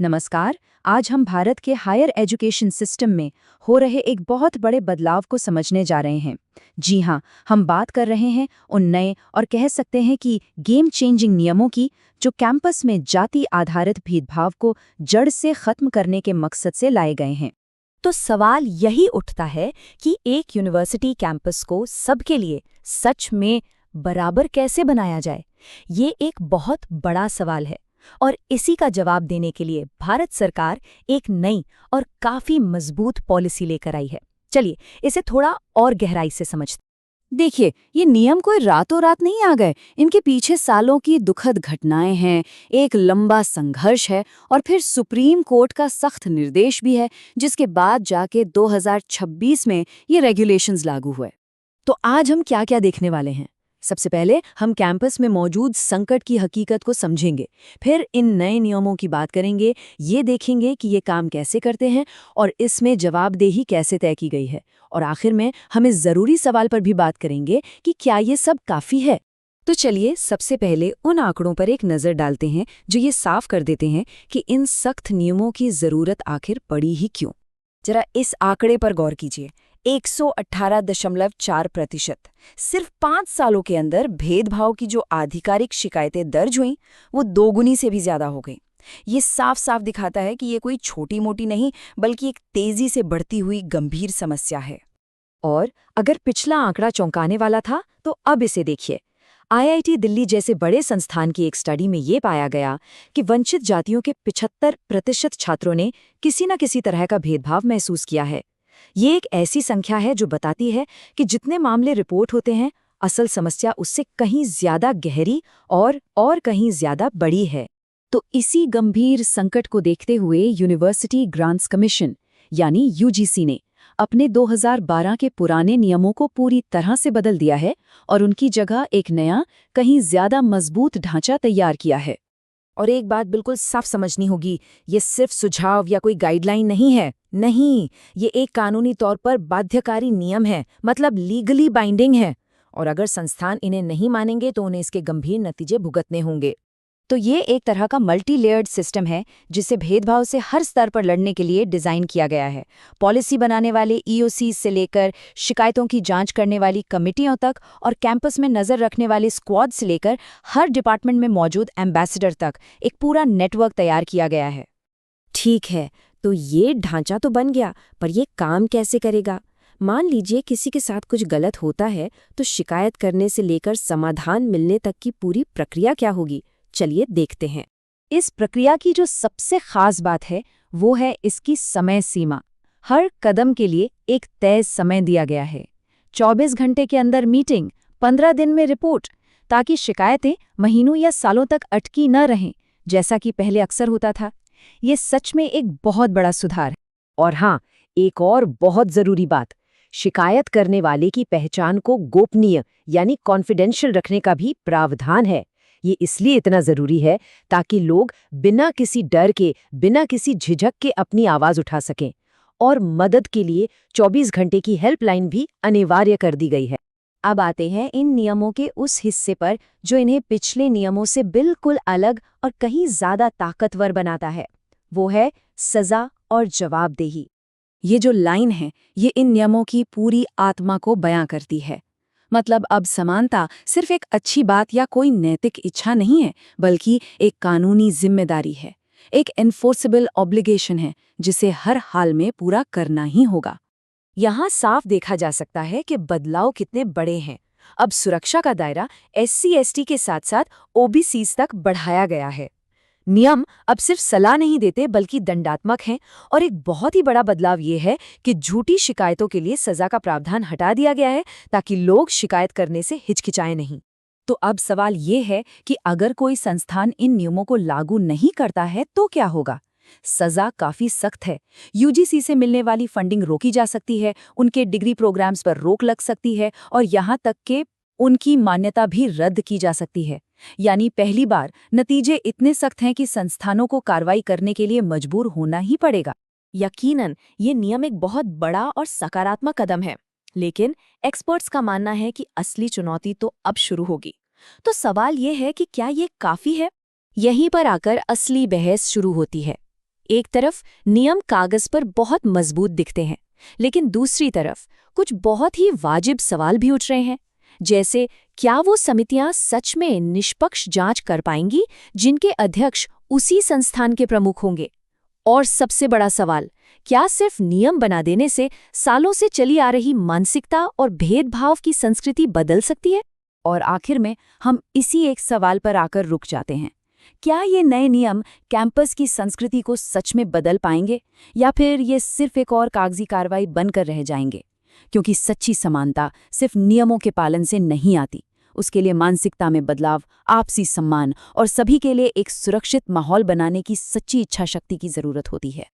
नमस्कार। आज हम भारत के हायर एजुकेशन सिस्टम में हो रहे एक बहुत बड़े बदलाव को समझने जा रहे हैं। जी हाँ, हम बात कर रहे हैं उन नए और कह सकते हैं कि गेम चेंजिंग नियमों की, जो कैंपस में जाति आधारित भेदभाव को जड़ से खत्म करने के मकसद से लाए गए हैं। तो सवाल यही उठता है कि एक यूनिवर्सिटी कैंपस को सबके लिए सच में बराबर कैसे बनाया जाए। ये एक बहुत बड़ा सवाल है और इसी का जवाब देने के लिए भारत सरकार एक नई और काफी मजबूत पॉलिसी लेकर आई है। चलिए इसे थोड़ा और गहराई से समझते। देखिए, ये नियम कोई रातों रात नहीं आ गए। इनके पीछे सालों की दुखद घटनाएं हैं, एक लंबा संघर्ष है और फिर सुप्रीम कोर्ट का सख्त निर्देश भी है, जिसके बाद जाके 2026 में ये रेगुलेशंस लागू हुए। तो आज हम क्या-क्या देखने वाले हैं? सबसे पहले हम कैंपस में मौजूद संकट की हकीकत को समझेंगे, फिर इन नए नियमों की बात करेंगे, ये देखेंगे कि ये काम कैसे करते हैं और इसमें जवाबदेही कैसे तय की गई है, और आखिर में हम इस जरूरी सवाल पर भी बात करेंगे कि क्या ये सब काफी है। तो चलिए सबसे पहले उन आंकड़ों पर एक नजर डालते हैं जो ये साफ कर देते हैं कि इन सख्त नियमों की जरूरत आखिर पड़ी ही क्यों। जरा इस आंकड़े पर गौर कीजिए। 118.4%। सिर्फ 5 सालों के अंदर भेदभाव की जो आधिकारिक शिकायतें दर्ज हुईं, वो दोगुनी से भी ज्यादा हो गई। ये साफ साफ दिखाता है कि ये कोई छोटी मोटी नहीं, बल्कि एक तेजी से बढ़ती हुई गंभीर समस्या है। और अगर पिछला आंकड़ा चौंकाने वाला था, तो अब इसे देखिए। आईआईटी दिल्ली जैसे बड़े संस्थान की एक स्टडी में ये पाया गया कि वंचित जातियों के 75% छात्रों ने किसी न किसी तरह का भेदभाव महसूस किया है। ये एक ऐसी संख्या है जो बताती है कि जितने मामले रिपोर्ट होते हैं, असल समस्या उससे कहीं ज्यादा गहरी और कहीं ज्यादा बड़ी है। तो इसी गंभीर संकट को देखते हुए यूनिवर्सिटी ग्रांट्स कमीशन यानी यूजीसी ने अपने 2012 के पुराने नियमों को पूरी तरह से बदल दिया है और उनकी जगह एक नया, कहीं ज्यादा मजबूत ढांचा तैयार किया है। और एक बात बिल्कुल साफ समझनी होगी, ये सिर्फ सुझाव या कोई गाइडलाइन नहीं है। नहीं, ये एक कानूनी तौर पर बाध्यकारी नियम है, मतलब लीगली बाइंडिंग है। और अगर संस्थान इन्हें नहीं मानेंगे तो उन्हें इसके गंभीर नतीजे भुगतने होंगे। तो ये एक तरह का मल्टी लेयर्ड सिस्टम है, जिसे भेदभाव से हर स्तर पर लड़ने के लिए डिजाइन किया गया है। पॉलिसी बनाने वाले ईओसी से लेकर शिकायतों की जांच करने वाली कमिटियों तक और कैंपस में नजर रखने वाले स्क्वाड से लेकर हर डिपार्टमेंट में मौजूद एम्बेसडर तक एक पूरा नेटवर्क तैयार किया गया है। ठीक है, तो ये ढांचा तो बन गया, पर ये काम कैसे करेगा? मान लीजिए किसी के साथ कुछ गलत होता है, तो शिकायत करने से लेकर समाधान मिलने तक की पूरी प्रक्रिया क्या होगी? चलिए देखते हैं। इस प्रक्रिया की जो सबसे खास बात है, वो है इसकी समय सीमा। हर कदम के लिए एक तय समय दिया गया है। 24 घंटे के अंदर मीटिंग, 15 दिन में रिपोर्ट, ताकि शिकायतें महीनों या सालों तक अटकी न रहें, जैसा कि पहले अक्सर होता था। ये सच में एक बहुत बड़ा सुधार है। और हाँ, एक और बहुत जरूरी बात, शिकायत करने वाले की पहचान को गोपनीय यानी कॉन्फिडेंशियल रखने का भी प्रावधान है। ये इसलिए इतना जरूरी है ताकि लोग बिना किसी डर के, बिना किसी झिझक के अपनी आवाज उठा सकें। और मदद के लिए 24 घंटे की हेल्पलाइन भी अनिवार्य कर दी गई है। अब आते हैं इन नियमों के उस हिस्से पर जो इन्हें पिछले नियमों से बिल्कुल अलग और कहीं ज्यादा ताकतवर बनाता है। वो है सजा और जवाबदेही। ये जो लाइन है, ये इन नियमों की पूरी आत्मा को बयां करती है। मतलब अब समानता सिर्फ एक अच्छी बात या कोई नैतिक इच्छा नहीं है, बल्कि एक कानूनी जिम्मेदारी है, एक एनफोर्सेबल ऑब्लिगेशन है, जिसे हर हाल में पूरा करना ही होगा। यहाँ साफ देखा जा सकता है कि बदलाव कितने बड़े हैं। अब सुरक्षा का दायरा SC/ST के साथ साथ OBCs तक बढ़ाया गया है। नियम अब सिर्फ सलाह नहीं देते, बल्कि दंडात्मक हैं। और एक बहुत ही बड़ा बदलाव ये है कि झूठी शिकायतों के लिए सजा का प्रावधान हटा दिया गया है, ताकि लोग शिकायत करने से हिचकिचाएं नहीं। तो अब सवाल ये है कि अगर कोई संस्थान इन नियमों को लागू नहीं करता है तो क्या होगा? सजा काफी सख्त है। यूजीसी से मिलने वाली फंडिंग रोकी जा सकती है, उनके डिग्री प्रोग्राम्स पर रोक लग सकती है और यहाँ तक कि उनकी मान्यता भी रद्द की जा सकती है। यानी पहली बार नतीजे इतने सख्त हैं कि संस्थानों को कार्रवाई करने के लिए मजबूर होना ही पड़ेगा। यकीनन ये नियम एक बहुत बड़ा और सकारात्मक कदम है, लेकिन एक्सपर्ट्स का मानना है कि असली चुनौती तो अब शुरू होगी। तो सवाल ये है कि क्या ये काफी है? यहीं पर आकर असली बहस शुरू होती है। एक तरफ नियम कागज पर बहुत मजबूत दिखते हैं, लेकिन दूसरी तरफ कुछ बहुत ही वाजिब सवाल भी उठ रहे हैं, जैसे क्या वो समितियां सच में निष्पक्ष जांच कर पाएंगी जिनके अध्यक्ष उसी संस्थान के प्रमुख होंगे? और सबसे बड़ा सवाल, क्या सिर्फ नियम बना देने से सालों से चली आ रही मानसिकता और भेदभाव की संस्कृति बदल सकती है? और आखिर में हम इसी एक सवाल पर आकर रुक जाते हैं। क्या ये नए नियम कैंपस की संस्कृति को सच में बदल पाएंगे, या फिर ये सिर्फ एक और कागजी कार्रवाई बनकर रह जाएंगे? क्योंकि सच्ची समानता सिर्फ नियमों के पालन से नहीं आती, उसके लिए मानसिकता में बदलाव, आपसी सम्मान और सभी के लिए एक सुरक्षित माहौल बनाने की सच्ची इच्छा शक्ति की जरूरत होती है।